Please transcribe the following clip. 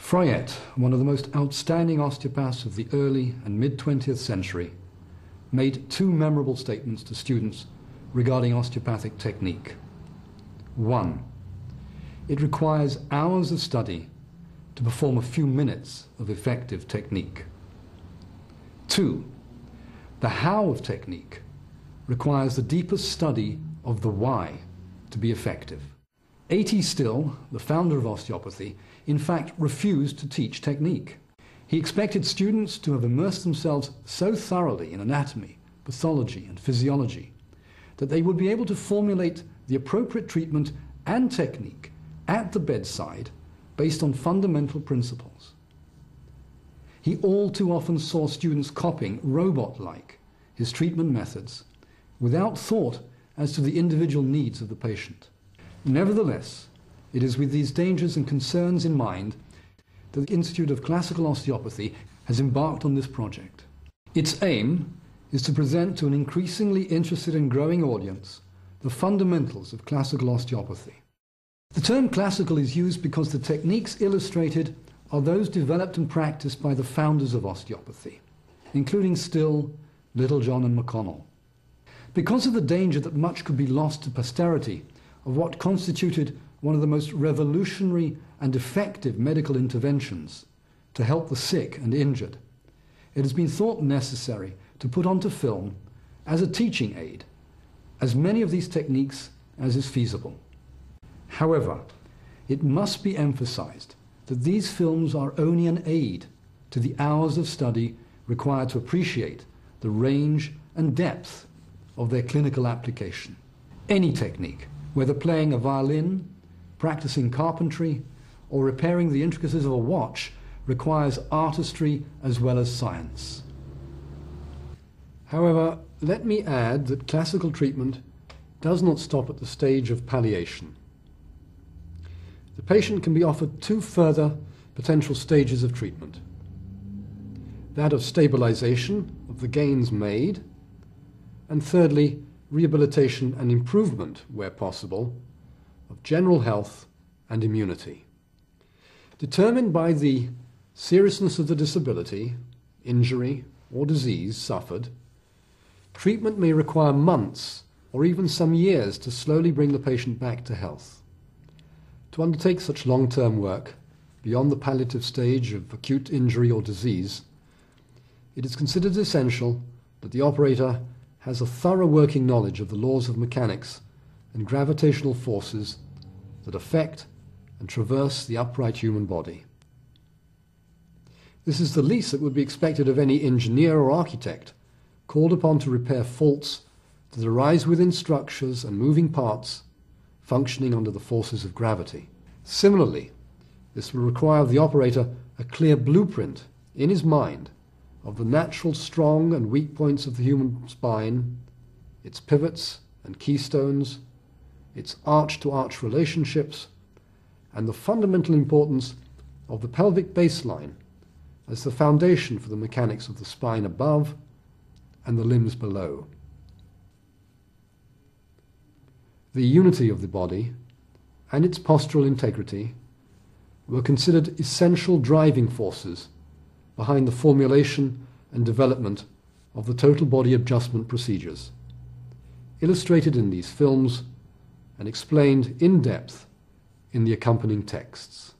Fryette, one of the most outstanding osteopaths of the early and mid-20th century, made two memorable statements to students regarding osteopathic technique. 1. It requires hours of study to perform a few minutes of effective technique. 2. The how of technique requires the deepest study of the why to be effective. A.T. Still, the founder of osteopathy, in fact refused to teach technique. He expected students to have immersed themselves so thoroughly in anatomy, pathology and physiology that they would be able to formulate the appropriate treatment and technique at the bedside based on fundamental principles. He all too often saw students copying, robot-like, his treatment methods without thought as to the individual needs of the patient. Nevertheless, it is with these dangers and concerns in mind that the Institute of Classical Osteopathy has embarked on this project. Its aim is to present to an increasingly interested and growing audience the fundamentals of classical osteopathy. The term classical is used because the techniques illustrated are those developed and practiced by the founders of osteopathy, including Still, Littlejohn and McConnell. Because of the danger that much could be lost to posterity of what constituted one of the most revolutionary and effective medical interventions to help the sick and injured, it has been thought necessary to put onto film, as a teaching aid, as many of these techniques as is feasible. However, it must be emphasized that these films are only an aid to the hours of study required to appreciate the range and depth of their clinical application. Any technique, whether playing a violin, practicing carpentry, or repairing the intricacies of a watch, requires artistry as well as science. However, let me add that classical treatment does not stop at the stage of palliation. The patient can be offered two further potential stages of treatment: that of stabilization of the gains made, and thirdly, rehabilitation and improvement, where possible, of general health and immunity. Determined by the seriousness of the disability, injury, or disease suffered, treatment may require months or even some years to slowly bring the patient back to health. To undertake such long-term work, beyond the palliative stage of acute injury or disease, it is considered essential that the operator has a thorough working knowledge of the laws of mechanics and gravitational forces that affect and traverse the upright human body. This is the least that would be expected of any engineer or architect called upon to repair faults that arise within structures and moving parts functioning under the forces of gravity. Similarly, this will require of the operator a clear blueprint in his mind of the natural strong and weak points of the human spine, its pivots and keystones, its arch-to-arch relationships, and the fundamental importance of the pelvic baseline as the foundation for the mechanics of the spine above and the limbs below. The unity of the body and its postural integrity were considered essential driving forces behind the formulation and development of the total body adjustment procedures, illustrated in these films and explained in depth in the accompanying texts.